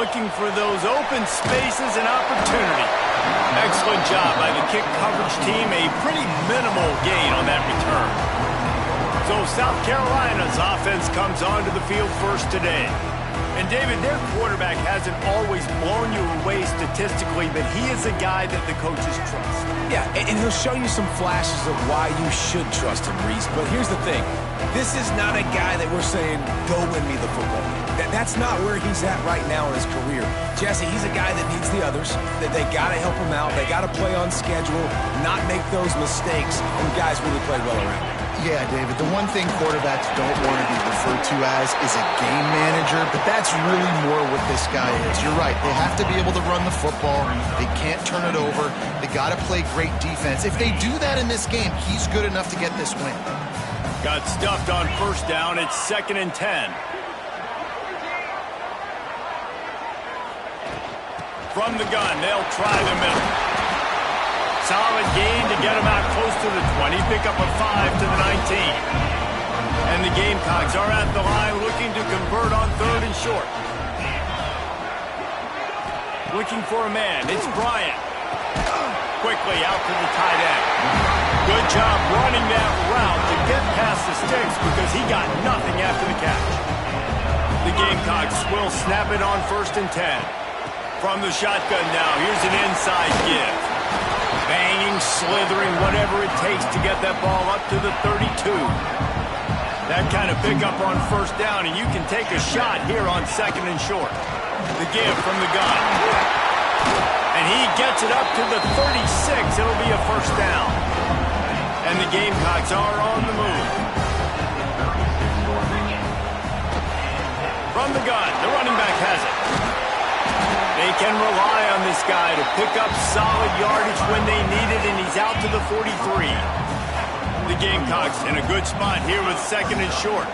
looking for those open spaces and opportunity. Excellent job by the kick coverage team. A pretty minimal gain on that return. So South Carolina's offense comes onto the field first today. And David, their quarterback hasn't always blown you away statistically, but he is a guy that the coaches trust. Yeah, and he'll show you some flashes of why you should trust him, Reese. But here's the thing. This is not a guy that we're saying, go win me the football game. That's not where he's at right now in his career. Jesse, he's a guy that needs the others, that they got to help him out. They got to play on schedule, not make those mistakes, and guys really play well around him. Yeah, David, the one thing quarterbacks don't want to be referred to as is a game manager, but that's really more what this guy is. You're right. They have to be able to run the football. They can't turn it over. They got to play great defense. If they do that in this game, he's good enough to get this win. Got stuffed on first down. It's 2nd and 10. From the gun, they'll try the middle. Solid gain to get him out close to the 20. Pick up a 5 to the 19. And the Gamecocks are at the line looking to convert on 3rd and short. Looking for a man. It's Bryant. Quickly out to the tight end. Good job running that route to get past the sticks because he got nothing after the catch. The Gamecocks will snap it on 1st and 10. From the shotgun now, here's an inside give. Banging, slithering, whatever it takes to get that ball up to the 32. That kind of pickup on 1st down, and you can take a shot here on 2nd and short. The give from the gun. And he gets it up to the 36. It'll be a 1st down. And the Gamecocks are on the move. From the gun, the running back has it. They can rely on this guy to pick up solid yardage when they need it, and he's out to the 43. The Gamecocks in a good spot here with 2nd and short.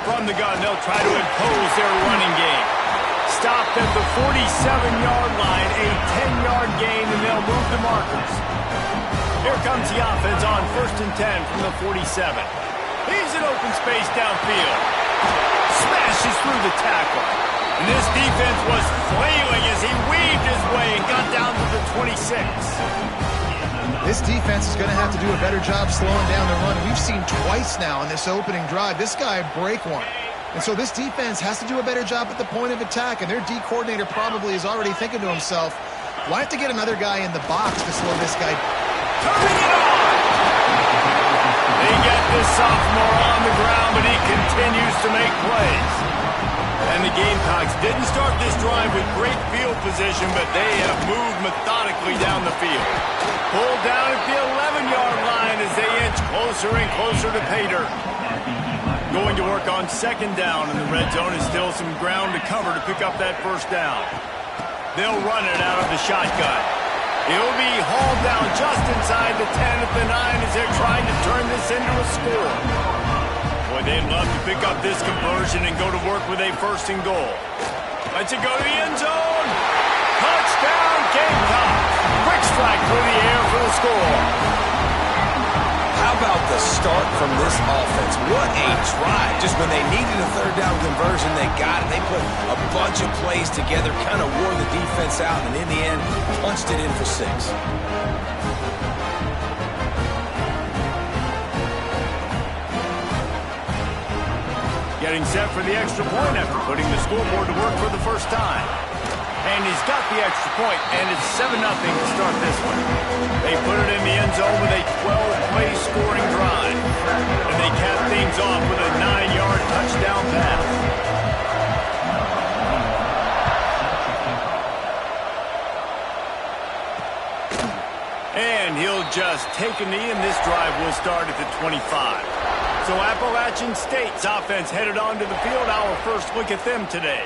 From the gun, they'll try to impose their running game. Stopped at the 47-yard line, a 10-yard gain, and they'll move the markers. Here comes the offense on 1st and 10 from the 47. He's in open space downfield. Smashes through the tackle. And this defense was flailing as he weaved his way and got down to the 26. This defense is going to have to do a better job slowing down the run. We've seen twice now in this opening drive. This guy break one. And so this defense has to do a better job at the point of attack. And their D coordinator probably is already thinking to himself, well, I have to get another guy in the box to slow this guy. Turning it on! They get this sophomore on the ground, but he continues to make plays. And the Gamecocks didn't start this drive with great field position, but they have moved methodically down the field. Pulled down at the 11-yard line as they inch closer and closer to pay dirt. Going to work on 2nd down, and the red zone is still some ground to cover to pick up that 1st down. They'll run it out of the shotgun. He'll be hauled down just inside the 10 at the 9 as they're trying to turn this into a score. Boy, they'd love to pick up this conversion and go to work with a 1st and goal. Let's it go to the end zone. Touchdown, Gamecocks. Quick strike through the air for the score. How about the start from this offense? What a drive. Just when they needed a 3rd down conversion, they got it. They put a bunch of plays together, kind of wore the defense out, and in the end, punched it in for 6. Getting set for the extra point after putting the scoreboard to work for the 1st time. And he's got the extra point, and it's 7-0 to start this one. They put it in the end zone with a 12-play scoring drive. And they cap things off with a 9-yard touchdown pass. And he'll just take a knee, and this drive will start at the 25. So Appalachian State's offense headed onto the field. Our first look at them today.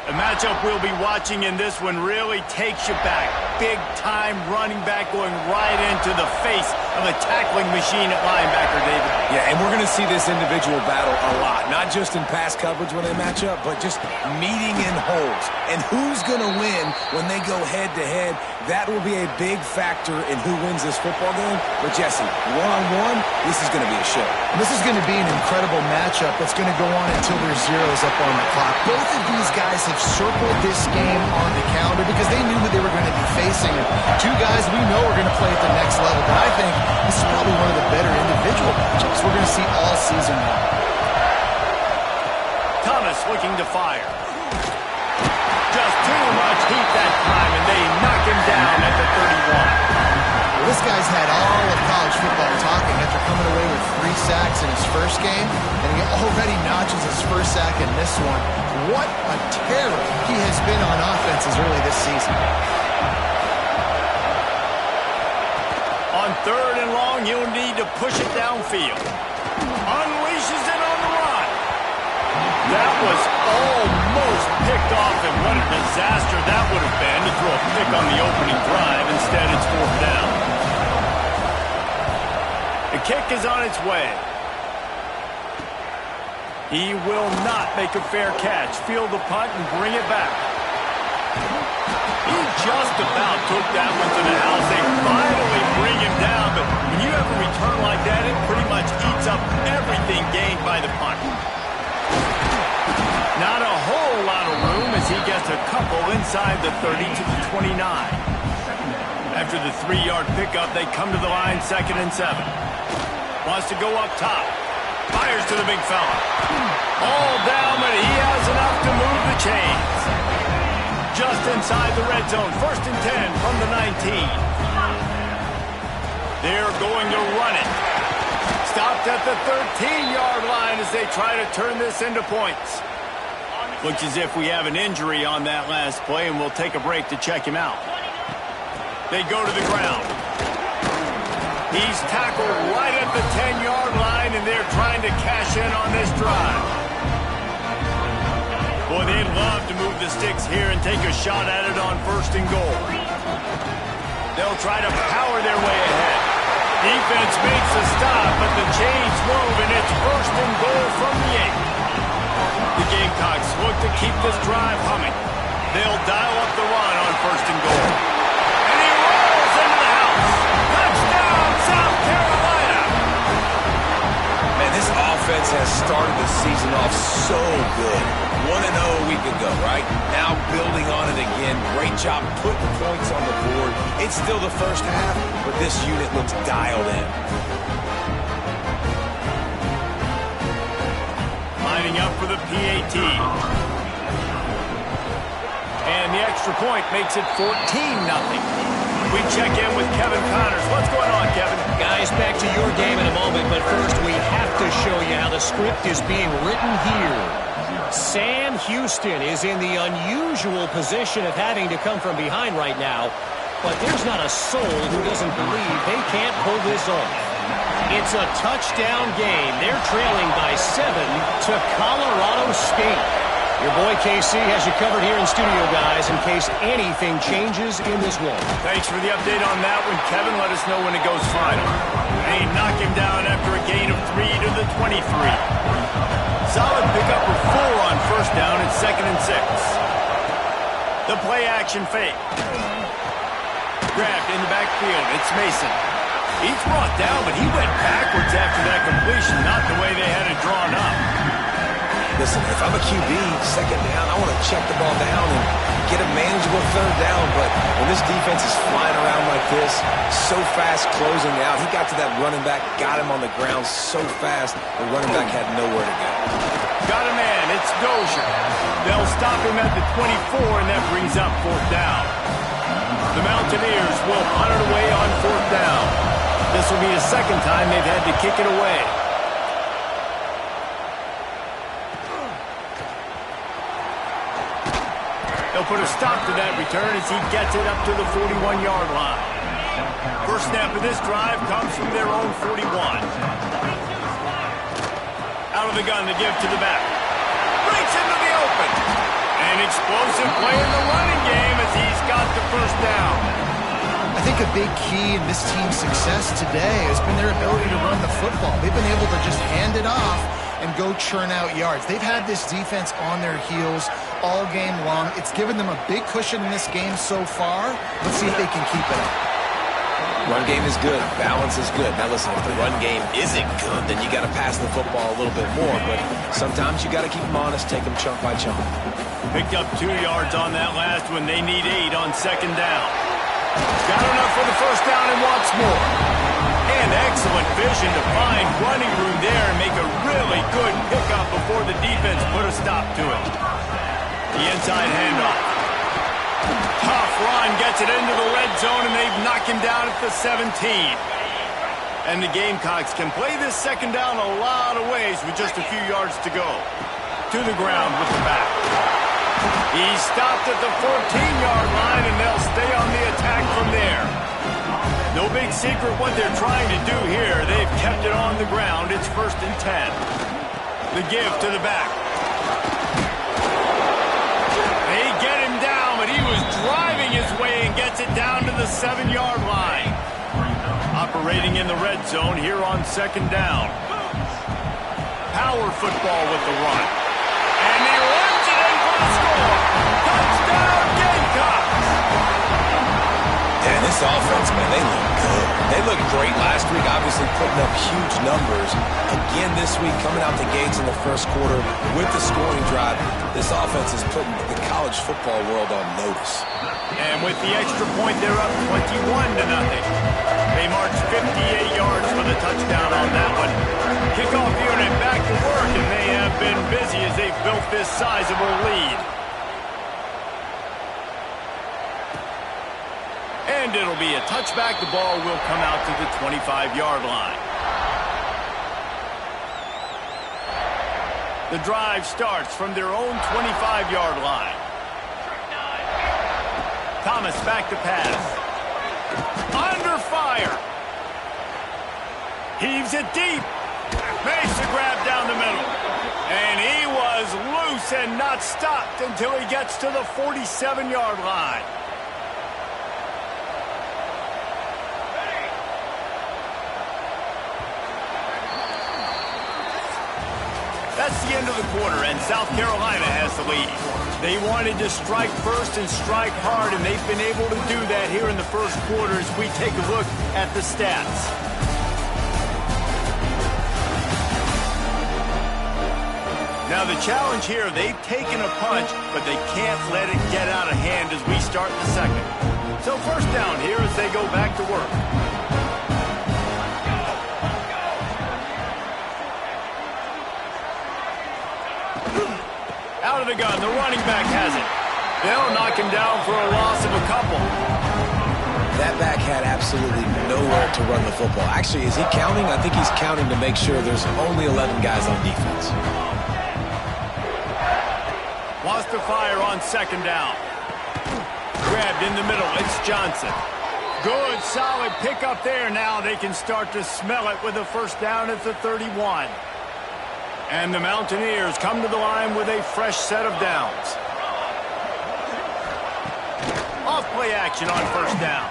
A matchup we'll be watching in this one really takes you back. Big-time running back going right into the face of a tackling machine at linebacker, David. Yeah, and we're going to see this individual battle a lot. Not just in pass coverage when they match up, but just meeting in holes. And who's going to win when they go head-to-head, that will be a big factor in who wins this football game. But, Jesse, one-on-one, this is going to be a show. This is going to be an incredible matchup that's going to go on until there's zeros up on the clock. Both of these guys have circled this game on the calendar because they knew who they were going to be facing. And two guys we know are going to play at the next level. But I think this is probably one of the better individual matchups we're going to see all season long. Thomas looking to fire. Just too much heat that time, and they knock him down at the 31. Well, this guy's had all of college football talking after coming away with 3 sacks in his first game, and he already notches his first sack in this one. What a terror he has been on offenses early this season. On 3rd and long, he'll need to push it downfield. Unleashes it on the run. That was almost picked off, and what a disaster that would have been to throw a pick on the opening drive. Instead, it's 4th down. The kick is on its way. He will not make a fair catch. Field the punt and bring it back. He just about took that one to the house. They finally bring him down, but when you have a return like that, it pretty much eats up everything gained by the punt. Not a whole lot of room as he gets a couple inside the 30 to the 29. After the 3-yard pickup, they come to the line 2nd and 7. Wants to go up top. Fires to the big fella. All down, but he has enough to move the chains. Just inside the red zone. 1st and 10 from the 19. They're going to run it. Stopped at the 13-yard line as they try to turn this into points. Looks as if we have an injury on that last play, and we'll take a break to check him out. They go to the ground. He's tackled right at the 10-yard line, and they're trying to cash in on this drive. Boy, they'd love to move the sticks here and take a shot at it on 1st and goal. They'll try to power their way ahead. Defense makes a stop, but the chains move, and it's 1st and goal from the 8. The Gamecocks look to keep this drive humming. They'll dial up the run on 1st and goal. And he rolls into the house. Touchdown, South Carolina! Man, this offense has started the season off so good. 1-0 a week ago, right? Now building on it again. Great job putting points on the board. It's still the first half, but this unit looks dialed in. Lining up for the PAT. And the extra point makes it 14-0. We check in with Kevin Connors. What's going on, Kevin? Guys, back to your game in a moment, but first we have to show you how the script is being written here. Sam Houston is in the unusual position of having to come from behind right now, but there's not a soul who doesn't believe they can't pull this off. It's a touchdown game. They're trailing by 7 to Colorado State. Your boy KC has you covered here in studio, guys, in case anything changes in this one. Thanks for the update on that one, Kevin. Let us know when it goes final. They knock him down after a gain of 3 to the 23. Solid pickup of 4 on 1st down at 2nd and 6. The play action fake. Grabbed in the backfield. It's Mason. He's brought down, but he went backwards after that completion, not the way they had it drawn up. Listen, if I'm a QB, 2nd down, I want to check the ball down and get a manageable 3rd down. But when this defense is flying around like this, so fast closing out, he got to that running back, got him on the ground so fast, the running back had nowhere to go. Got a man. It's Dozier. They'll stop him at the 24, and that brings up 4th down. The Mountaineers will punt it away on 4th down. This will be the 2nd time they've had to kick it away. They'll put a stop to that return as he gets it up to the 41-yard line. First snap of this drive comes from their own 41. Out of the gun to give to the back. Breaks into the open. An explosive play in the running game as he's got the 1st down. I think a big key in this team's success today has been their ability to run the football. They've been able to just hand it off and go churn out yards. They've had this defense on their heels all game long. It's given them a big cushion in this game so far. Let's see if they can keep it up. Run game is good. Balance is good. Now listen, if the run game isn't good, then you got to pass the football a little bit more. But sometimes you got to keep them honest, take them chunk by chunk. Picked up 2 yards on that last one. They need 8 on second down. Got enough for the first down and wants more. And excellent vision to find running room there and make a really good pickup before the defense put a stop to it. The inside handoff. Tough run, gets it into the red zone, and they've knocked him down at the 17. And the Gamecocks can play this second down a lot of ways with just a few yards to go. To the ground with the back. He stopped at the 14-yard line, and they'll stay on the attack from there. No big secret what they're trying to do here. They've kept it on the ground. It's 1st and 10. The give to the back. They get him down, but he was driving his way and gets it down to the 7-yard line. Operating in the red zone here on second down. Power football with the run. And he runs it in for the score. Touchdown, Gamecocks! And this offense, man, they look good. They looked great last week, obviously putting up huge numbers. Again this week, coming out the gates in the first quarter with the scoring drive. This offense is putting the college football world on notice. And with the extra point, they're up 21-0. They marched 58 yards for the touchdown on that one. Kickoff unit back to work, and they have been busy as they've built this sizable lead. And it'll be a touchback. The ball will come out to the 25-yard line. The drive starts from their own 25-yard line. Thomas back to pass. Under fire. Heaves it deep. Makes the grab down the middle. And he was loose and not stopped until he gets to the 47-yard line. That's the end of the quarter, and South Carolina has the lead. They wanted to strike first and strike hard, and they've been able to do that here in the first quarter as we take a look at the stats. Now the challenge here, they've taken a punch, but they can't let it get out of hand as we start the second. So first down here as they go back to work. Out of the gun, the running back has it. They'll knock him down for a loss of a couple. That back had absolutely nowhere to run the football. Actually, is he counting? I think he's counting to make sure there's only 11 guys on defense. Wants to fire on second down. Grabbed in the middle, it's Johnson. Good, solid pickup there. Now they can start to smell it with a first down at the 31. And the Mountaineers come to the line with a fresh set of downs. Off play action on first down.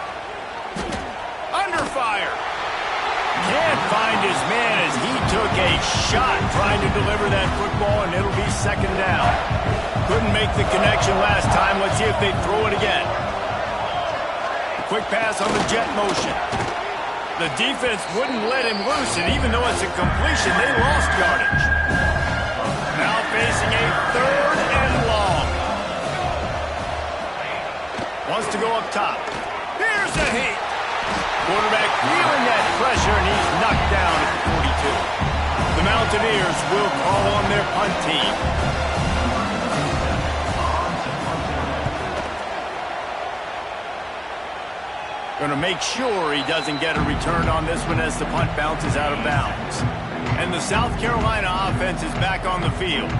Under fire. Can't find his man as he took a shot trying to deliver that football, and it'll be second down. Couldn't make the connection last time. Let's see if they throw it again. Quick pass on the jet motion. The defense wouldn't let him loose, and even though it's a completion, they lost yardage. Now facing a third and long. Wants to go up top. Here's a hit. Quarterback feeling that pressure, and he's knocked down at the 42. The Mountaineers will call on their punt team. Going to make sure he doesn't get a return on this one as the punt bounces out of bounds. And the South Carolina offense is back on the field.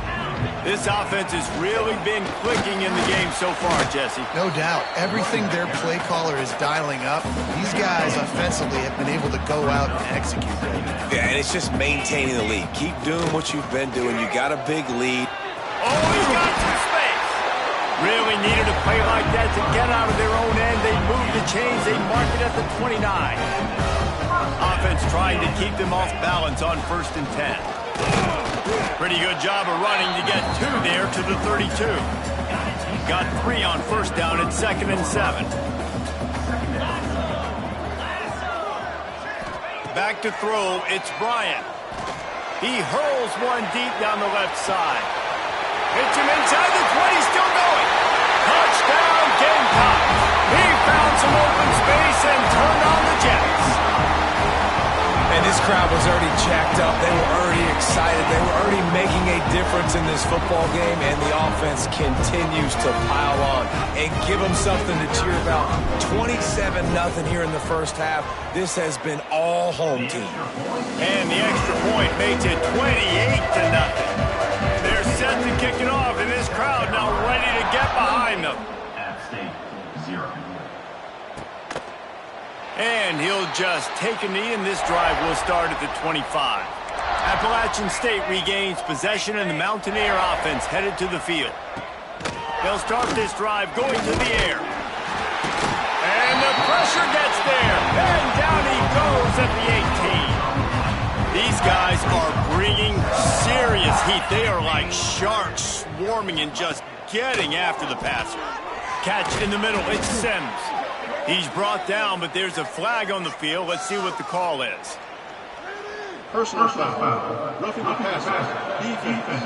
This offense has really been clicking in the game so far, Jesse. No doubt. Everything their play caller is dialing up, these guys offensively have been able to go out and execute right now. Yeah, and it's just maintaining the lead. Keep doing what you've been doing. You got a big lead. Oh, he's got some space. Really needed a play like that to get out of their own end. They move the chains. They mark it at the 29. Offense trying to keep them off balance on 1st and 10. Pretty good job of running to get 2 there to the 32. Got 3 on first down at 2nd and 7. back to throw. It's Bryant. He hurls one deep down the left side. Hits him inside the 20, still going. Touchdown, Gamecocks. He found some open space and turned on the Jets. And this crowd was already jacked up. They were already excited. They were already making a difference in this football game, and the offense continues to pile on and give them something to cheer about. 27-0 here in the first half. This has been all home team. And the extra point makes it 28-0. They're set to kick it off, and this crowd now ready to get behind them. And he'll just take a knee, and this drive will start at the 25. Appalachian State regains possession, and the Mountaineer offense headed to the field. They'll start this drive going to the air. And the pressure gets there, and down he goes at the 18. These guys are bringing serious heat. They are like sharks swarming and just getting after the passer. Catch in the middle, it's Sims. He's brought down, but there's a flag on the field. Let's see what the call is. Personal foul. Roughing the passer. Defense.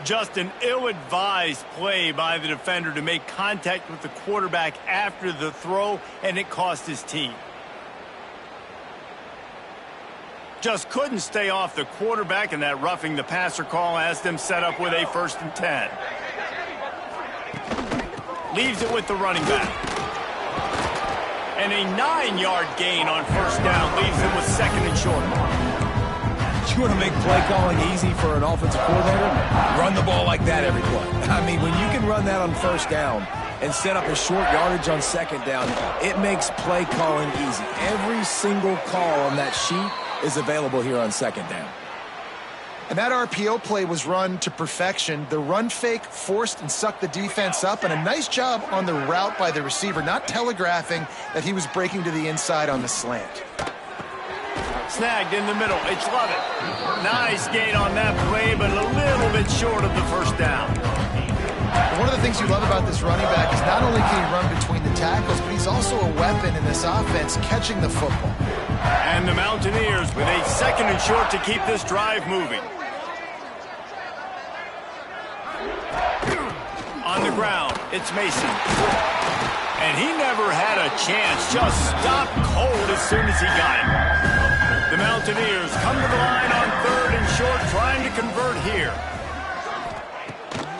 Just an ill-advised play by the defender to make contact with the quarterback after the throw, and it cost his team. Just couldn't stay off the quarterback, and that roughing the passer call has them set up with a 1st and 10. Leaves it with the running back. And a 9-yard gain on 1st down leaves him with 2nd and short. You want to make play calling easy for an offensive coordinator? Run the ball like that every play. I mean, when you can run that on 1st down and set up a short yardage on 2nd down, it makes play calling easy. Every single call on that sheet is available here on 2nd down. And that RPO play was run to perfection. The run fake forced and sucked the defense up, and a nice job on the route by the receiver, not telegraphing that he was breaking to the inside on the slant. Snagged in the middle. It's Lovett. Nice gain on that play, but a little bit short of the 1st down. One of the things you love about this running back is not only can he run between the tackles, but he's also a weapon in this offense catching the football. And the Mountaineers with a 2nd and short to keep this drive moving. On the ground, it's Mason. And he never had a chance. Just stopped cold as soon as he got it. The Mountaineers come to the line on 3rd and short, trying to convert here.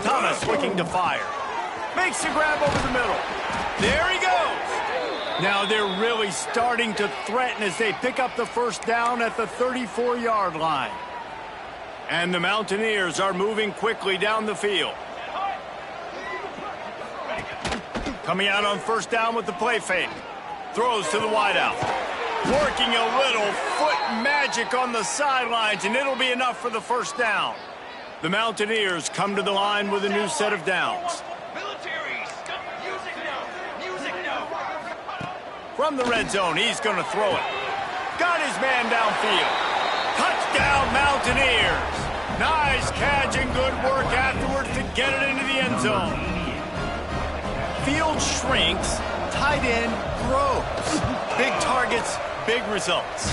Thomas looking to fire. Makes the grab over the middle. There he goes. Now they're really starting to threaten as they pick up the 1st down at the 34-yard line. And the Mountaineers are moving quickly down the field. Coming out on 1st down with the play fake. Throws to the wideout. Working a little foot magic on the sidelines, and it'll be enough for the 1st down. The Mountaineers come to the line with a new set of downs. From the red zone, he's going to throw it. Got his man downfield. Touchdown, Mountaineers. Nice catch and good work afterwards to get it into the end zone. Field shrinks, tight end grows. Big targets, big results.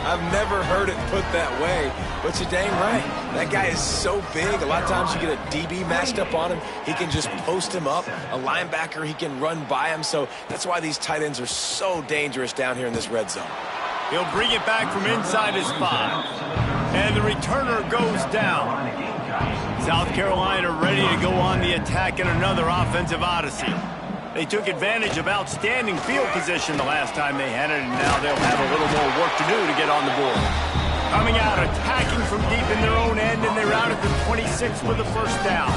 I've never heard it put that way, but you're dang right. That guy is so big. A lot of times you get a DB matched up on him. He can just post him up. A linebacker, he can run by him. So that's why these tight ends are so dangerous down here in this red zone. He'll bring it back from inside his 5. And the returner goes down. South Carolina ready to go on the attack in another offensive odyssey. They took advantage of outstanding field position the last time they had it, and now they'll have a little more work to do to get on the board. Coming out, attacking from deep in their own end, and they're out at the 26 with the 1st down.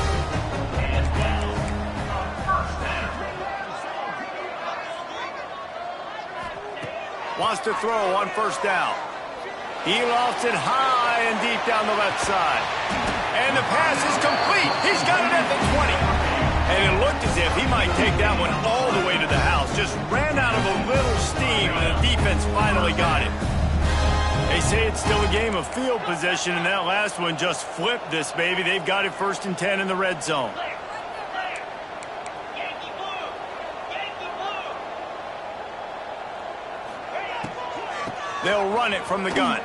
Wants to throw on 1st down. He lofts it high and deep down the left side. And the pass is complete. He's got it at the 20. And it looked as if he might take that one all the way to the house. Just ran out of a little steam, and the defense finally got it. They say it's still a game of field position, and that last one just flipped this baby. They've got it 1st and 10 in the red zone. They'll run it from the gun.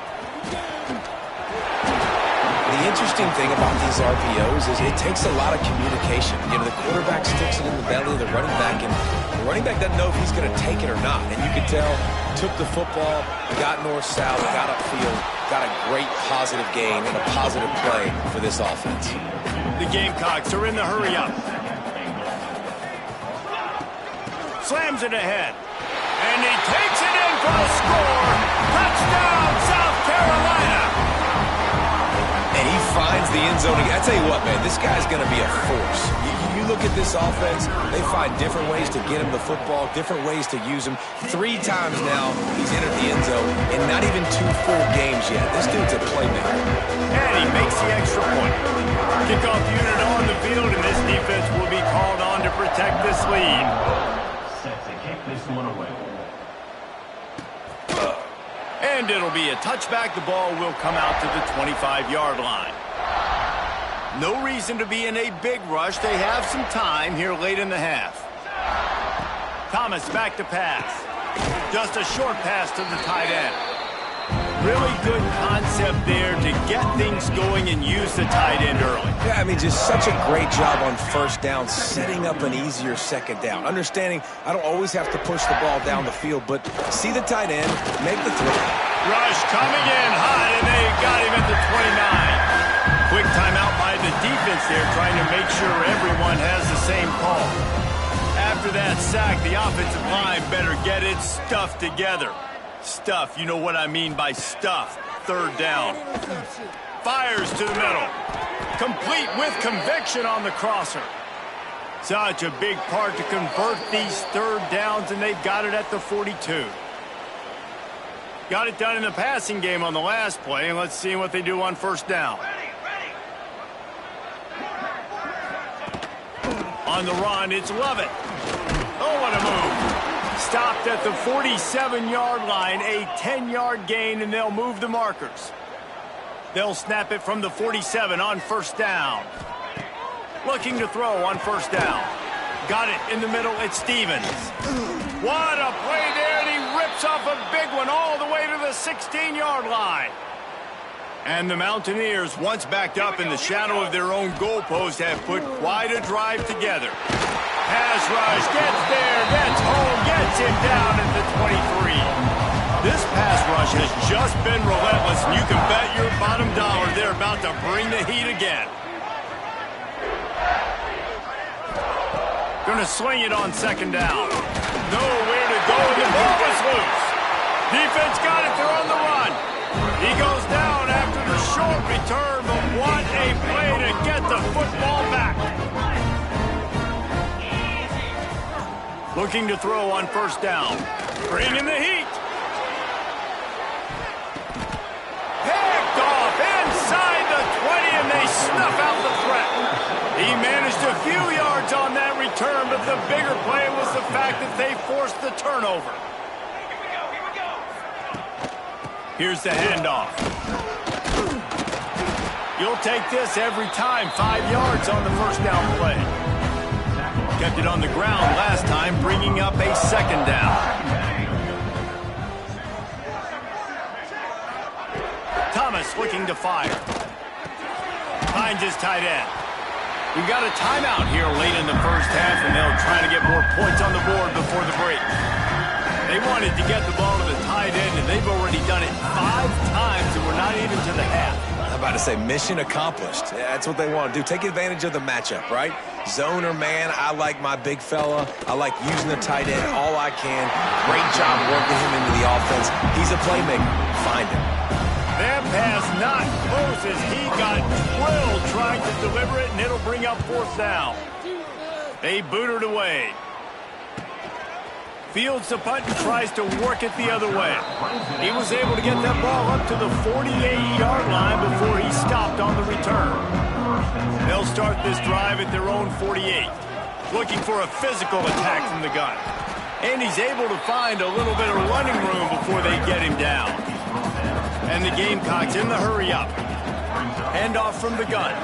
The interesting thing about these RPOs is it takes a lot of communication. You know, the quarterback sticks it in the belly of the running back, and the running back doesn't know if he's going to take it or not. And you can tell, took the football, got north-south, got upfield, got a great positive gain and a positive play for this offense. The Gamecocks are in the hurry-up. Slams it ahead. And he takes it in for the score. Touchdown, South Carolina. And he finds the end zone again. I tell you what, man, this guy's going to be a force. You look at this offense, they find different ways to get him the football, different ways to use him. 3 times now he's entered the end zone, and not even 2 full games yet. This dude's a playmaker. And he makes the extra point. Kickoff unit on the field, and this defense will be called on to protect this lead. Set to kick this one away. And it'll be a touchback. The ball will come out to the 25-yard line. No reason to be in a big rush. They have some time here late in the half. Thomas back to pass. Just a short pass to the tight end. Really good concept there to get things going and use the tight end early. Yeah, I mean, just such a great job on first down, setting up an easier second down. Understanding I don't always have to push the ball down the field, but see the tight end, make the throw. Rush coming in hot, and they got him at the 29. Quick timeout by the defense there, trying to make sure everyone has the same call. After that sack, the offensive line better get its stuff together. Stuff, you know what I mean by stuff. Third down. Fires to the middle. Complete with conviction on the crosser. Such a big part to convert these third downs, and they've got it at the 42. Got it done in the passing game on the last play, and let's see what they do on first down. On the run, it's Lovett. Oh, what a move. Stopped at the 47-yard line, a 10-yard gain, and they'll move the markers. They'll snap it from the 47 on first down. Looking to throw on first down. Got it in the middle, it's Stevens. What a play there, and he rips off a big one all the way to the 16-yard line. And the Mountaineers, once backed up in the shadow of their own goalpost, have put quite a drive together. Pass rush, gets there, gets home, gets him down at the 23. This pass rush has just been relentless, and you can bet your bottom dollar they're about to bring the heat again. Gonna swing it on second down. Nowhere to go, and the ball is loose. Defense got it, they're on the run. He goes down after the short return, but what a play to get the football back. Looking to throw on first down. Bringing the heat. Picked off inside the 20, and they snuff out the threat. He managed a few yards on that return, but the bigger play was the fact that they forced the turnover. Here's the handoff. You'll take this every time. 5 yards on the first down play. Kept it on the ground last time, bringing up a second down. Thomas looking to fire. Finds his tight end. We've got a timeout here late in the first half, and they'll try to get more points on the board before the break. They wanted to get the ball to the tight end, and they've already done it 5 times, and we're not even to the half. I'm about to say mission accomplished. Yeah, that's what they want to do. Take advantage of the matchup, right? Zone or man, I like my big fella. I like using the tight end all I can. Great job working him into the offense. He's a playmaker. Find him. That pass not close as he got drilled trying to deliver it, and it'll bring up fourth down. They boot it away. Fields the punt and tries to work it the other way. He was able to get that ball up to the 48-yard line before he stopped on the return. They'll start this drive at their own 48, looking for a physical attack from the gun. And he's able to find a little bit of running room before they get him down. And the Gamecocks in the hurry-up. Handoff from the gun.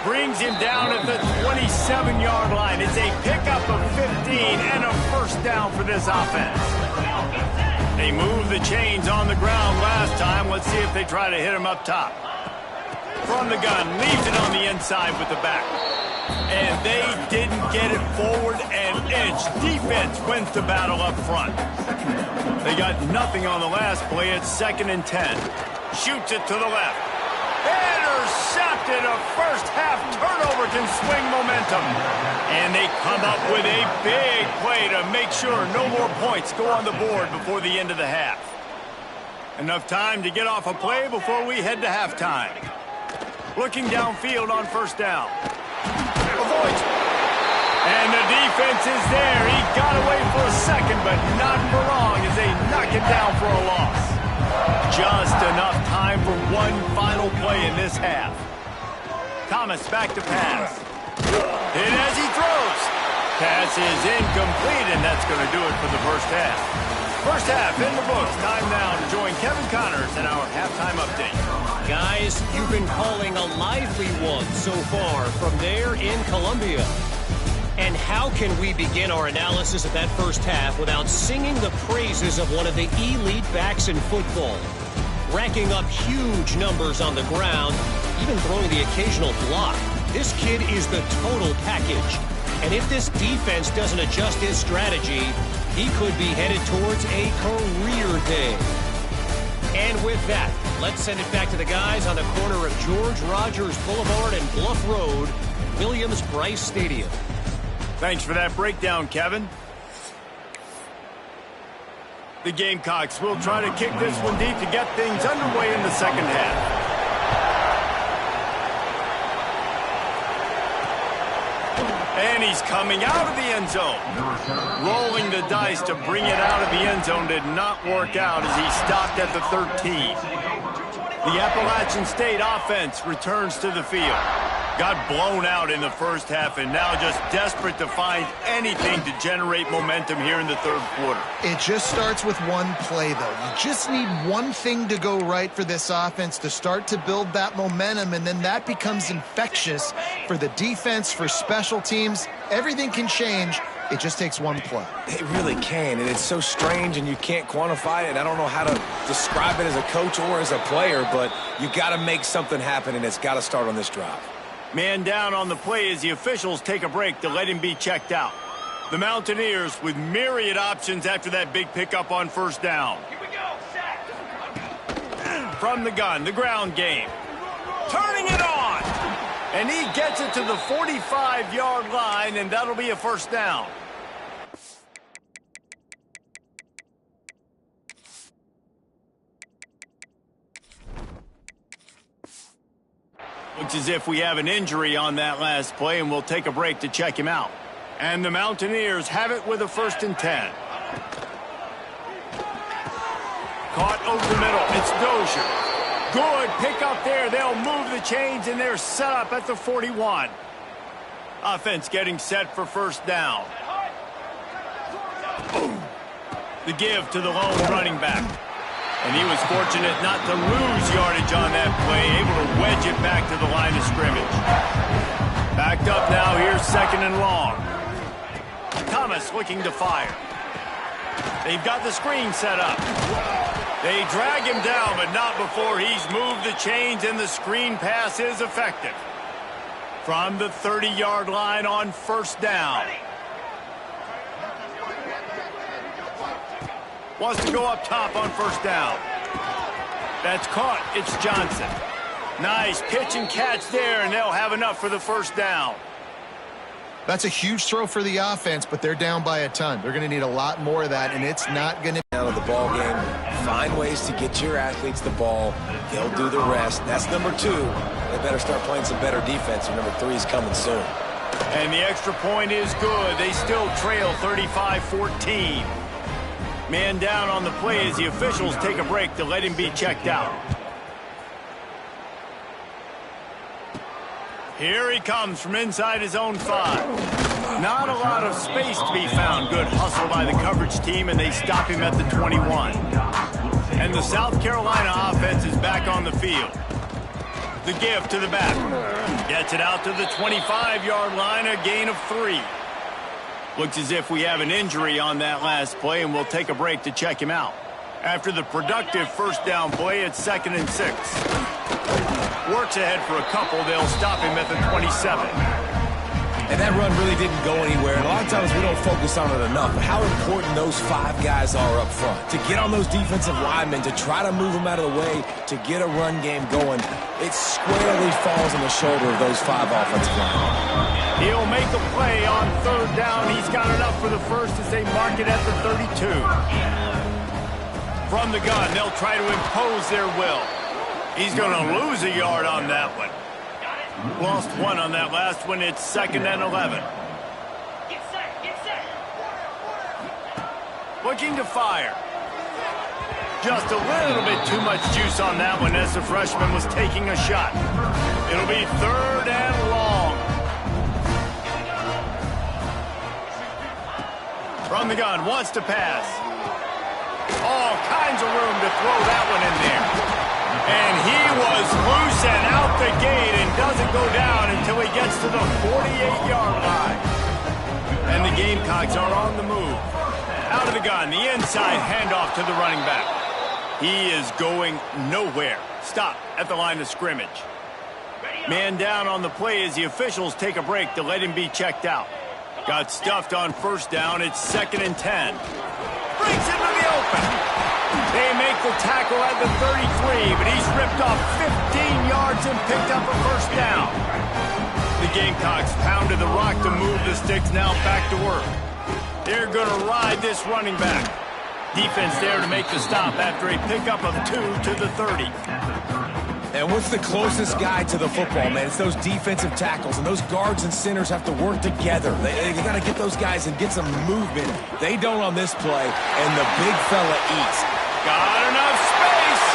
Brings him down at the 27-yard line. It's a pickup of 15 and a first down for this offense. They moved the chains on the ground last time. Let's see if they try to hit him up top. From the gun, leaves it on the inside with the back. And they didn't get it forward an inch. Defense wins the battle up front. They got nothing on the last play. It's 2nd and 10. Shoots it to the left. Intercepted. A first-half turnover can swing momentum. And they come up with a big play to make sure no more points go on the board before the end of the half. Enough time to get off a play before we head to halftime. Looking downfield on 1st down. Avoids. And the defense is there. He got away for a second, but not for long as they knock it down for a loss. Just enough time for one final play in this half. Thomas back to pass. Hit as he throws. Pass is incomplete, and that's going to do it for the first half. First half in the books. Time now to join Kevin Connors in our halftime update. Guys, you've been calling a lively one so far from there in Columbia. And how can we begin our analysis of that first half without singing the praises of one of the elite backs in football? Racking up huge numbers on the ground, even throwing the occasional block. This kid is the total package. And if this defense doesn't adjust his strategy, he could be headed towards a career day. And with that, let's send it back to the guys on the corner of George Rogers Boulevard and Bluff Road, Williams-Brice Stadium. Thanks for that breakdown, Kevin. The Gamecocks will try to kick this one deep to get things underway in the second half. And he's coming out of the end zone. Rolling the dice to bring it out of the end zone did not work out as he stopped at the 13. The Appalachian State offense returns to the field. Got blown out in the first half and now just desperate to find anything to generate momentum here in the third quarter. It just starts with one play, though. You just need one thing to go right for this offense to start to build that momentum, and then that becomes infectious for the defense, for special teams. Everything can change. It just takes one play. It really can, and it's so strange, and you can't quantify it. I don't know how to describe it as a coach or as a player, but you got to make something happen, and it's got to start on this drive. Man down on the play as the officials take a break to let him be checked out. The Mountaineers with myriad options after that big pickup on 1st down. Here we go, sack. From the gun, the ground game. Turning it on! And he gets it to the 45-yard line, and that'll be a 1st down. Looks as if we have an injury on that last play, and we'll take a break to check him out. And the Mountaineers have it with a 1st and 10. Caught over the middle. It's Dozier. Good pick up there. They'll move the chains, and they're set up at the 41. Offense getting set for 1st down. The give to the lone running back. And he was fortunate not to lose yardage on that play, able to wedge it back to the line of scrimmage. Backed up now, here's 2nd and long. Thomas looking to fire. They've got the screen set up. They drag him down, but not before he's moved the chains, and the screen pass is effective. From the 30-yard line on 1st down. Wants to go up top on 1st down. That's caught. It's Johnson. Nice pitch and catch there, and they'll have enough for the 1st down. That's a huge throw for the offense, but they're down by a ton. They're going to need a lot more of that, and it's not going to... Out of the ball game, find ways to get your athletes the ball. They'll do the rest. That's number 2. They better start playing some better defense, and number 3 is coming soon. And the extra point is good. They still trail 35-14. Man down on the play as the officials take a break to let him be checked out. Here he comes from inside his own 5. Not a lot of space to be found. Good hustle by the coverage team, and they stop him at the 21. And the South Carolina offense is back on the field. The give to the back. Gets it out to the 25-yard line, a gain of 3. Looks as if we have an injury on that last play, and we'll take a break to check him out. After the productive first down play, it's 2nd and 6. Works ahead for a couple. They'll stop him at the 27. And that run really didn't go anywhere. And a lot of times we don't focus on it enough. But how important those 5 guys are up front. To get on those defensive linemen, to try to move them out of the way, to get a run game going, it squarely falls on the shoulder of those 5 offensive linemen. He'll make a play on 3rd down. He's got enough for the first as they mark it at the 32. From the gun, they'll try to impose their will. He's going to lose a yard on that one. Lost 1 on that last one. It's 2nd and 11. Get set, get set. Looking to fire. Just a little bit too much juice on that one as the freshman was taking a shot. It'll be 3rd and long. From the gun, wants to pass. All kinds of room to throw that one in there. And he was loose and out the gate and doesn't go down until he gets to the 48-yard line. And the Gamecocks are on the move. Out of the gun, the inside handoff to the running back. He is going nowhere. Stop at the line of scrimmage. Man down on the play as the officials take a break to let him be checked out. Got stuffed on 1st down. It's 2nd and 10. Brings him to the open. They make the tackle at the 33, but he's ripped off 15 yards and picked up a 1st down. The Gamecocks pounded the rock to move the sticks, now back to work. They're going to ride this running back. Defense there to make the stop after a pickup of 2 to the 30. And what's the closest guy to the football, man? It's those defensive tackles, and those guards and centers have to work together. They got to get those guys and get some movement. They don't on this play, and the big fella eats. Got enough space,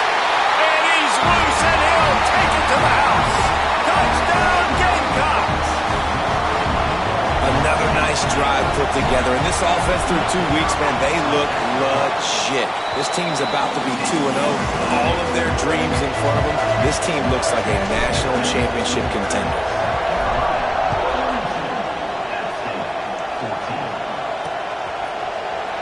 and he's loose, and he'll take it to the house. Touchdown, Gamecocks! Another nice drive put together, and this offense through 2 weeks, man, they look legit. This team's about to be 2-0. All of their dreams in front of them. This team looks like a national championship contender.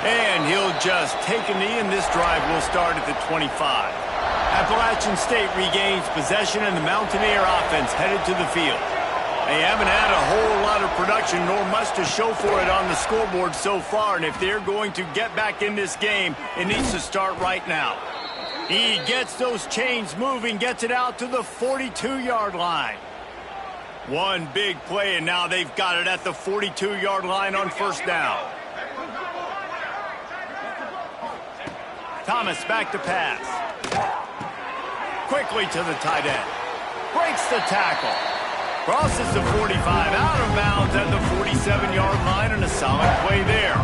And he'll just take a knee, and this drive will start at the 25. Appalachian State regains possession, and the Mountaineer offense headed to the field. They haven't had a whole lot of production, nor much to show for it on the scoreboard so far, and if they're going to get back in this game, it needs to start right now. He gets those chains moving, gets it out to the 42-yard line. One big play, and now they've got it at the 42-yard line on 1st down. Thomas back to pass. Quickly to the tight end. Breaks the tackle. Crosses the 45, out of bounds at the 47-yard line, and a solid play there.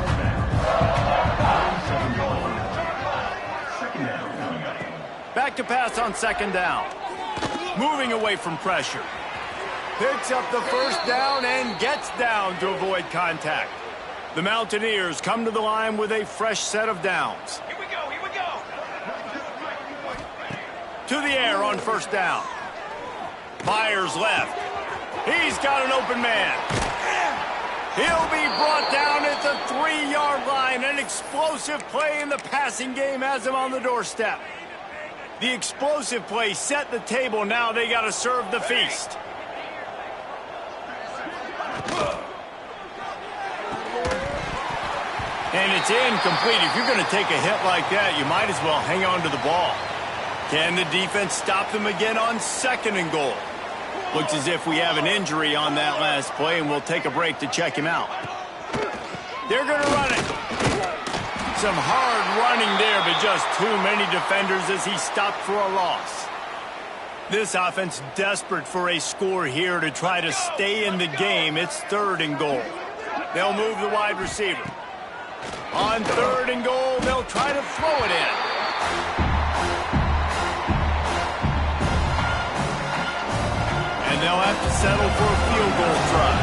Back to pass on 2nd down. Moving away from pressure. Picks up the 1st down and gets down to avoid contact. The Mountaineers come to the line with a fresh set of downs. Here we go, here we go. To the air on 1st down. Myers left. He's got an open man. He'll be brought down at the 3-yard line. An explosive play in the passing game has him on the doorstep. The explosive play set the table. Now they got to serve the feast. And it's incomplete. If you're going to take a hit like that, you might as well hang on to the ball. Can the defense stop them again on 2nd and goal? Looks as if we have an injury on that last play, and we'll take a break to check him out. They're going to run it. Some hard running there, but just too many defenders as he stopped for a loss. This offense desperate for a score here to try to stay in the game. It's 3rd and goal. They'll move the wide receiver. On 3rd and goal, they'll try to throw it in. And they'll have to settle for a field goal try.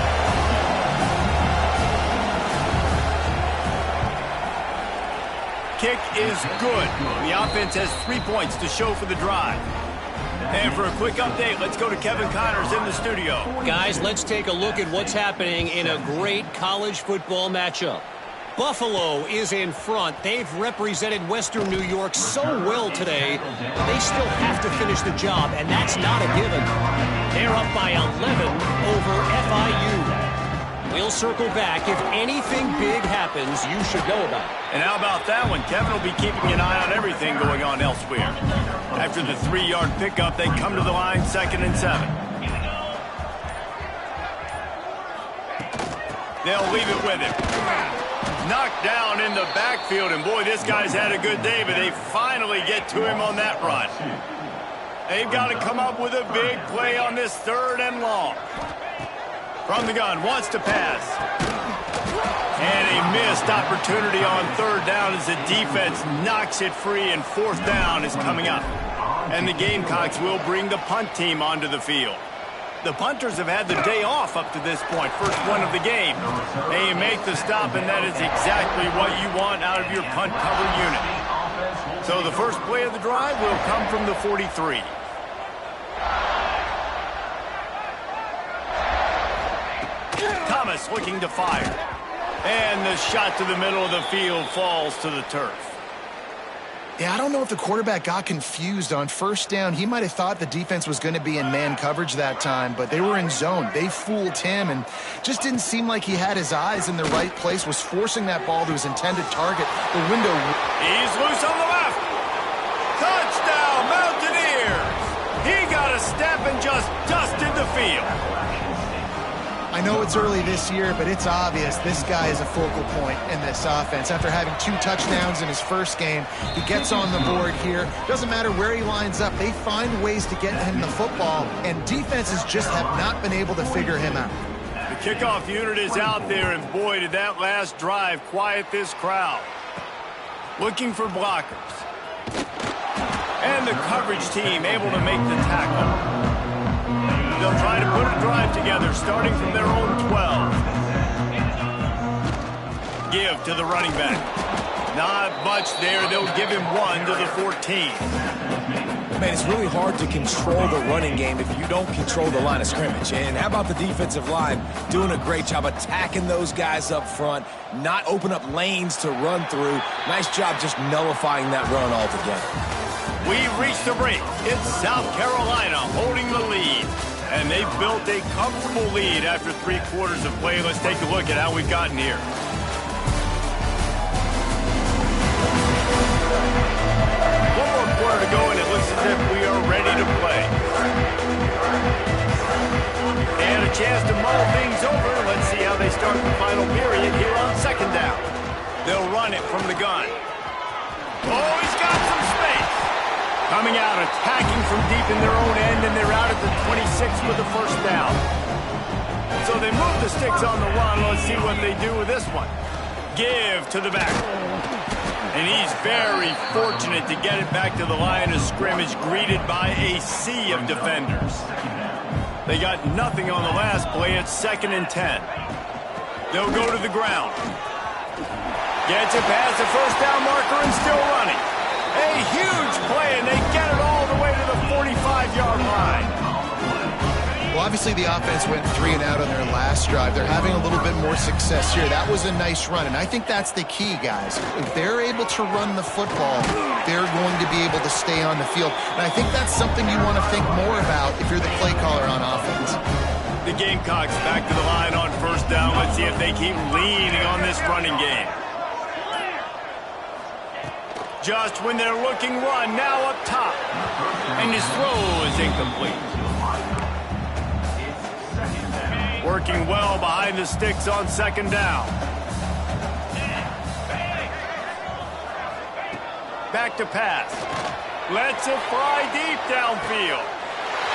Kick is good. The offense has 3 points to show for the drive. And for a quick update, let's go to Kevin Connors in the studio. Guys, let's take a look at what's happening in a great college football matchup. Buffalo is in front. They've represented Western New York so well today, but they still have to finish the job, and that's not a given. They're up by 11 over FIU. We'll circle back. If anything big happens, you should know about it. And how about that one? Kevin will be keeping an eye on everything going on elsewhere. After the 3-yard pickup, they come to the line 2nd and 7. They'll leave it with him. Knocked down in the backfield, and boy, this guy's had a good day, but they finally get to him on that run. They've got to come up with a big play on this 3rd and long. From the gun, wants to pass. And a missed opportunity on 3rd down as the defense knocks it free, and 4th down is coming up. And the Gamecocks will bring the punt team onto the field. The punters have had the day off up to this point, first one of the game. They make the stop, and that is exactly what you want out of your punt cover unit. So the first play of the drive will come from the 43. Thomas looking to fire. And the shot to the middle of the field falls to the turf. Yeah, I don't know if the quarterback got confused on 1st down. He might have thought the defense was going to be in man coverage that time, but they were in zone. They fooled him and just didn't seem like he had his eyes in the right place, was forcing that ball to his intended target. The window... He's loose on the left. Touchdown, Mountaineers. He got a step and just dusted the field. I know it's early this year, but it's obvious this guy is a focal point in this offense. After having 2 touchdowns in his first game, he gets on the board here. Doesn't matter where he lines up. They find ways to get him the football, and defenses just have not been able to figure him out. The kickoff unit is out there, and boy, did that last drive quiet this crowd. Looking for blockers. And the coverage team able to make the tackle. They'll try to put a drive together, starting from their own 12. Give to the running back. Not much there. They'll give him 1 to the 14. Man, it's really hard to control the running game if you don't control the line of scrimmage. And how about the defensive line doing a great job attacking those guys up front, not open up lanes to run through. Nice job just nullifying that run altogether. We've reached the break. It's South Carolina holding the lead. And they've built a comfortable lead after 3 quarters of play. Let's take a look at how we've gotten here. One more quarter to go, and it looks as if we are ready to play. And a chance to mull things over. Let's see how they start the final period here on 2nd down. They'll run it from the gun. Oh, he's got some space. Coming out, attacking from deep in their own end, and they're out at the 26 with the 1st down. So they move the sticks on the run. Let's see what they do with this one. Give to the back. And he's very fortunate to get it back to the line of scrimmage, greeted by a sea of defenders. They got nothing on the last play. It's 2nd and 10. They'll go to the ground. Gets it past the 1st down marker and still running. A huge play, and they get it all the way to the 45-yard line. Well, obviously the offense went 3 and out on their last drive. They're having a little bit more success here. That was a nice run, and I think that's the key, guys. If they're able to run the football, they're going to be able to stay on the field. And I think that's something you want to think more about if you're the play caller on offense. The Gamecocks back to the line on 1st down. Let's see if they keep leaning on this running game. Just when they're looking run, now up top. And his throw is incomplete. Working well behind the sticks on 2nd down. Back to pass. Lets it fly deep downfield.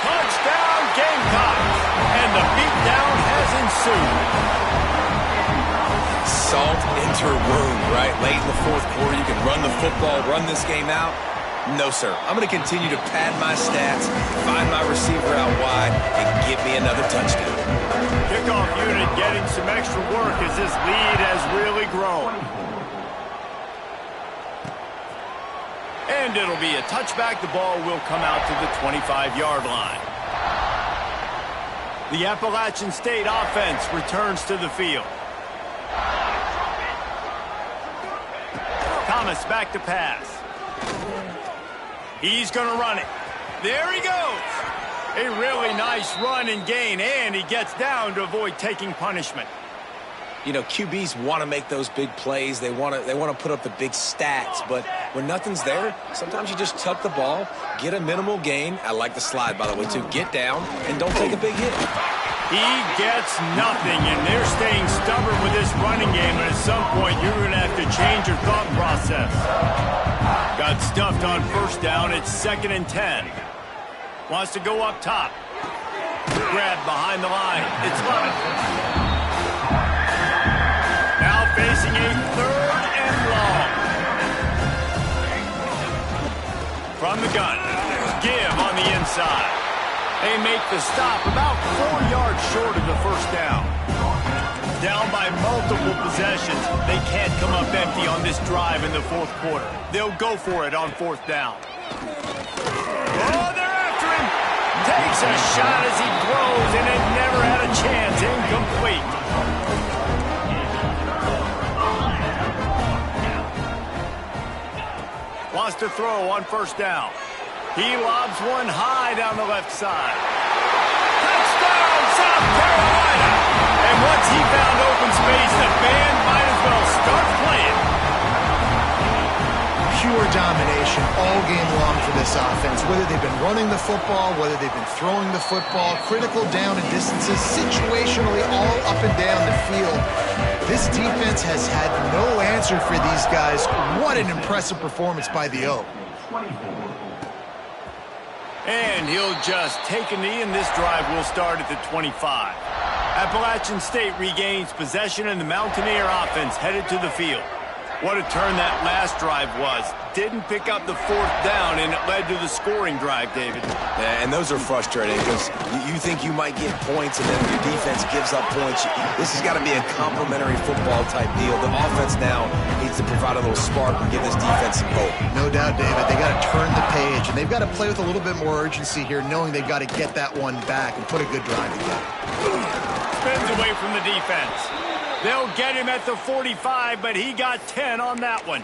Touchdown Gamecocks. And the beatdown has ensued. Salt into her wound, right? Late in the 4th quarter, you can run the football, run this game out. No, sir. I'm going to continue to pad my stats, find my receiver out wide, and get me another touchdown. Kickoff unit getting some extra work as this lead has really grown. And it'll be a touchback. The ball will come out to the 25-yard line. The Appalachian State offense returns to the field. Thomas back to pass. He's going to run it. There he goes. A really nice run and gain, and he gets down to avoid taking punishment. You know, QBs want to make those big plays. They want to put up the big stats. But when nothing's there, sometimes you just tuck the ball, get a minimal gain. I like the slide, by the way, too. Get down and don't take a big hit. He gets nothing, and they're staying stubborn with this running game. And at some point, you're going to have to change your thought process. Got stuffed on first down. It's 2nd and 10. Wants to go up top. Grab behind the line. It's Levin. Now facing a 3rd and long. From the gun. Give on the inside. They make the stop about 4 yards short of the first down. Down by multiple possessions. They can't come up empty on this drive in the 4th quarter. They'll go for it on 4th down. Oh, they're after him. Takes a shot as he throws, and it never had a chance. Incomplete. Wants to throw on first down. He lobs one high down the left side. Touchdown, South Carolina! And once he found open space, the band might as well start playing. Pure domination all game long for this offense. Whether they've been running the football, whether they've been throwing the football, critical down and distances, situationally all up and down the field. This defense has had no answer for these guys. What an impressive performance by the O. And he'll just take a knee, and this drive will start at the 25. Appalachian State regains possession, and the Mountaineer offense headed to the field. What a turn that last drive was. Didn't pick up the 4th down, and it led to the scoring drive, David. Yeah, and those are frustrating because you think you might get points, and then your defense gives up points. This has got to be a complementary football type deal. The offense now needs to provide a little spark and give this defense some hope. No doubt, David. They got to turn the page, and they've got to play with a little bit more urgency here, knowing they've got to get that one back and put a good drive together. Spins away from the defense. They'll get him at the 45, but he got 10 on that one.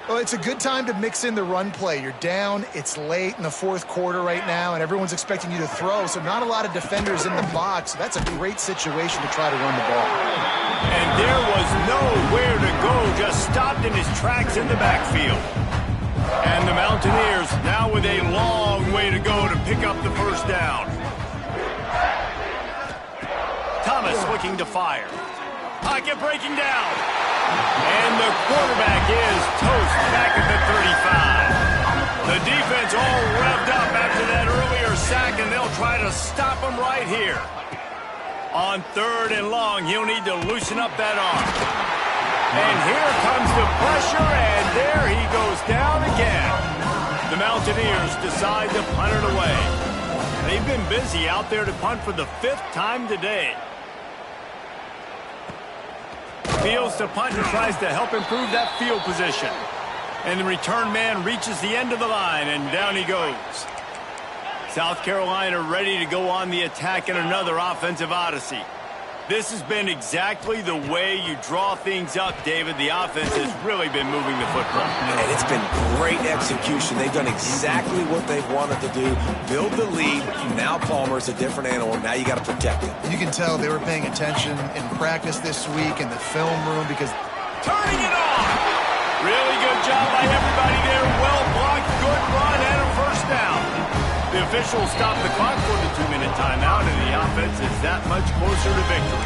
Well, it's a good time to mix in the run play. You're down, it's late in the 4th quarter right now, and everyone's expecting you to throw, so not a lot of defenders in the box. So that's a great situation to try to run the ball. And there was nowhere to go, just stopped in his tracks in the backfield. And the Mountaineers now with a long way to go to pick up the first down. Thomas looking to fire. Pocket breaking down. And the quarterback is toast back at the 35. The defense all revved up after that earlier sack, and they'll try to stop him right here. On 3rd and long, he'll need to loosen up that arm. And here comes the pressure, and there he goes down again. The Mountaineers decide to punt it away. They've been busy out there to punt for the 5th time today. Fields to punt and tries to help improve that field position. And the return man reaches the end of the line, and down he goes. South Carolina ready to go on the attack in another offensive odyssey. This has been exactly the way you draw things up, David. The offense has really been moving the football. And it's been great execution. They've done exactly what they've wanted to do. Build the lead. Now Palmer's a different animal. Now you got to protect it. You can tell they were paying attention in practice this week in the film room because... Turning it on! Really good job by everybody there. Well blocked, good run, and a first down. The officials stop the clock for the 2-minute timeout, and the offense is that much closer to victory.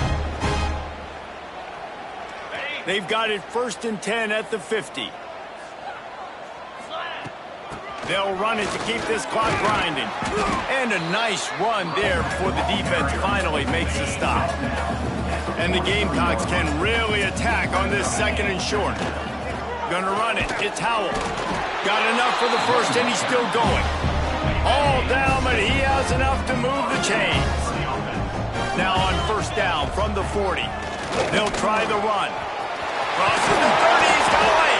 They've got it 1st and 10 at the 50. They'll run it to keep this clock grinding. And a nice run there before the defense finally makes a stop. And the Gamecocks can really attack on this 2nd and short. Gonna run it. It's Howell. Got enough for the first, and he's still going. All down, but he has enough to move the chains. Now on first down from the 40. They'll try the run. Crosses the 30, he's got away.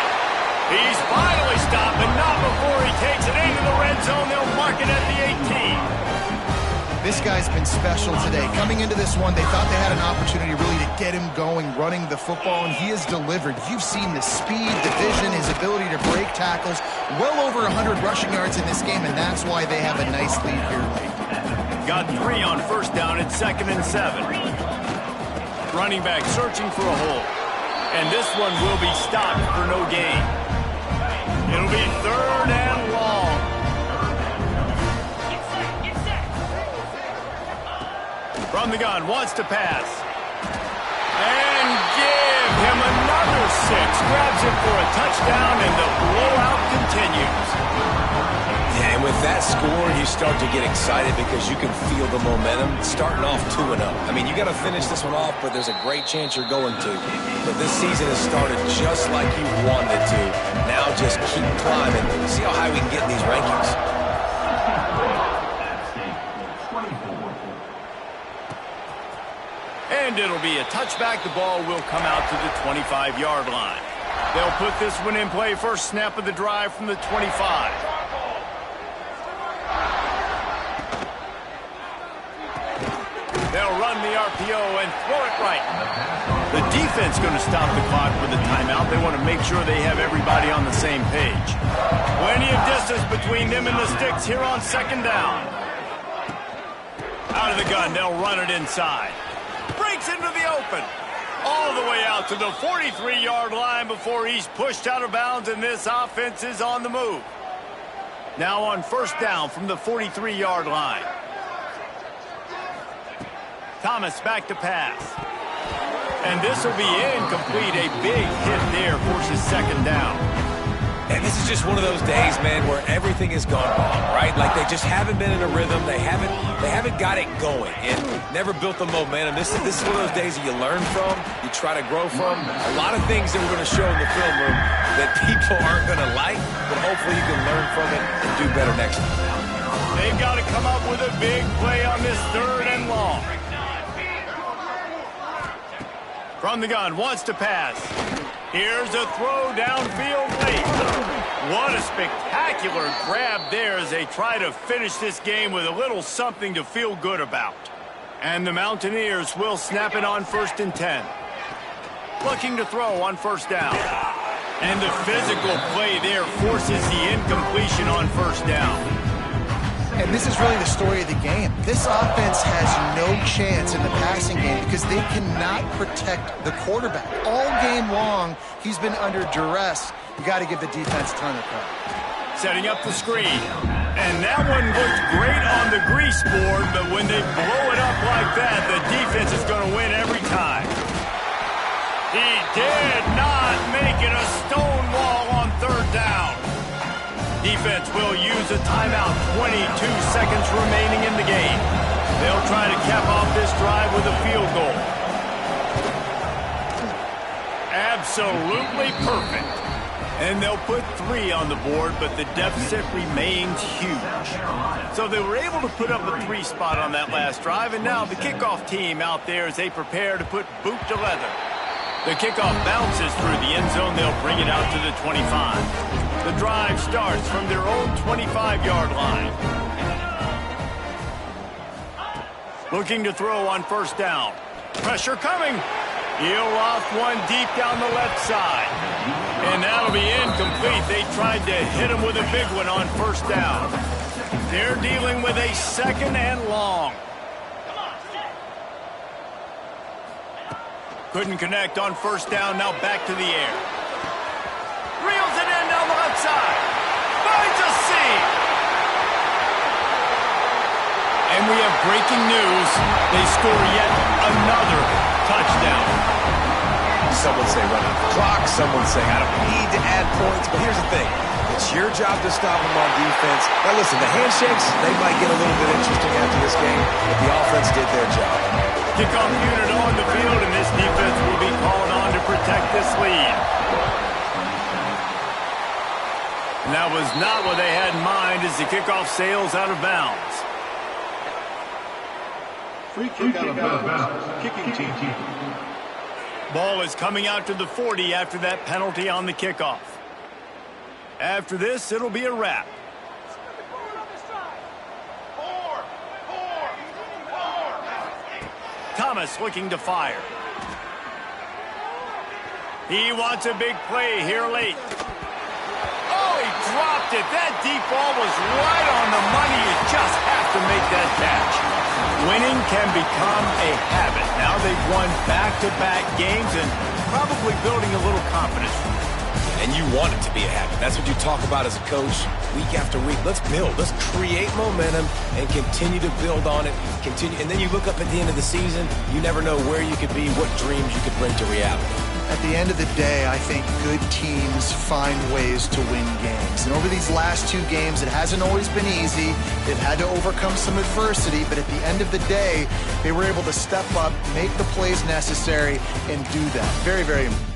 He's finally stopped, but not before he takes it into the red zone. They'll mark it at the 18. This guy's been special today. Coming into this one, they thought they had an opportunity really to get him going, running the football, and he has delivered. You've seen the speed, the vision, his ability to break tackles. Well over 100 rushing yards in this game, and that's why they have a nice lead here late. Got 3 on first down at 2nd and 7. Running back searching for a hole. And this one will be stopped for no gain. It'll be 3rd and long. Get set. From the gun, wants to pass. And give him another 6. Grabs it for a touchdown, and the blowout continues. Yeah, and with that score, you start to get excited because you can feel the momentum starting off 2-0. I mean, you got to finish this one off, but there's a great chance you're going to. But this season has started just like you wanted it to. Now just keep climbing. See how high we can get in these rankings. And it'll be a touchback. The ball will come out to the 25-yard line. They'll put this one in play. First snap of the drive from the 25. They'll run the RPO and throw it right. The defense going to stop the clock with a timeout. They want to make sure they have everybody on the same page. Plenty of distance between them and the sticks here on 2nd down. Out of the gun, they'll run it inside. Breaks into the open. All the way out to the 43-yard line before he's pushed out of bounds, and this offense is on the move. Now on first down from the 43-yard line. Thomas back to pass. And this will be incomplete. A big hit there forces 2nd down. And this is just one of those days, man, where everything has gone wrong, right? Like they just haven't been in a rhythm. They haven't got it going and never built the momentum. This is one of those days that you learn from, you try to grow from. A lot of things that we're going to show in the film room that people aren't going to like, but hopefully you can learn from it and do better next time. They've got to come up with a big play on this 3rd and long. From the gun, wants to pass. Here's a throw downfield late. What a spectacular grab there as they try to finish this game with a little something to feel good about. And the Mountaineers will snap it on 1st and 10. Looking to throw on first down. And the physical play there forces the incompletion on first down. And this is really the story of the game. This offense has no chance in the passing game because they cannot protect the quarterback. All game long, he's been under duress. You got to give the defense a ton of credit. Setting up the screen. And that one looked great on the grease board, but when they blow it up like that, the defense is going to win every time. He did not make it a stone wall on 3rd down. Defense will use a timeout. 22 seconds remaining in the game. They'll try to cap off this drive with a field goal. Absolutely perfect. And they'll put 3 on the board, but the deficit remains huge. So they were able to put up a 3 spot on that last drive, and now the kickoff team out there as they prepare to put boot to leather. The kickoff bounces through the end zone. They'll bring it out to the 25. The drive starts from their own 25-yard line. Looking to throw on first down. Pressure coming. He'll loft one deep down the left side. And that'll be incomplete. They tried to hit him with a big one on first down. They're dealing with a 2nd and long. Couldn't connect on first down. Now back to the air. Reels it in down the left side. Finds a seam. And we have breaking news. They score yet another touchdown. Some would say run out the clock. Some would say I don't need to add points. But here's the thing. It's your job to stop them on defense. Now listen, the handshakes, they might get a little bit interesting after this game, but the offense did their job. Kickoff unit on the field, and this defense will be called on to protect this lead. And that was not what they had in mind as the kickoff sails out of bounds. Free kick out of bounds. Kicking team. Ball is coming out to the 40 after that penalty on the kickoff. After this, it'll be a wrap. Thomas looking to fire. He wants a big play here late. Oh, he dropped it. That deep ball was right on the money. You just have to make that catch. Winning can become a habit. Now they've won back-to-back games and probably building a little confidence. And you want it to be a habit. That's what you talk about as a coach week after week. Let's build. Let's create momentum and continue to build on it. And then you look up at the end of the season, you never know where you could be, what dreams you could bring to reality. At the end of the day, I think good teams find ways to win games. And over these last 2 games, it hasn't always been easy. They've had to overcome some adversity, but at the end of the day, they were able to step up, make the plays necessary, and do that. Very, very important.